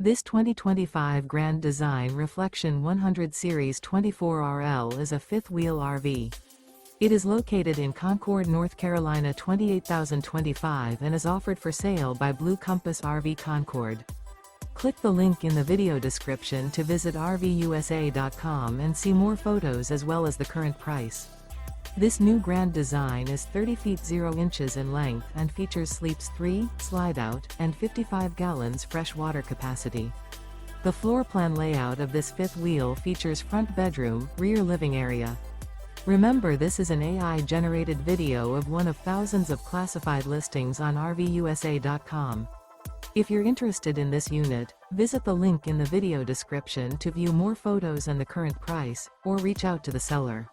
This 2025 Grand Design Reflection 100 Series 24RL is a fifth-wheel RV. It is located in Concord, North Carolina 28025 and is offered for sale by Blue Compass RV Concord. Click the link in the video description to visit RVUSA.com and see more photos as well as the current price. This new Grand Design is 30 feet 0 inches in length and features sleeps 3, Slideout, and 55 gallons fresh water capacity. The floor plan layout of this fifth wheel features front bedroom, rear living area. Remember, this is an AI-generated video of one of thousands of classified listings on RVUSA.com. If you're interested in this unit, visit the link in the video description to view more photos and the current price, or reach out to the seller.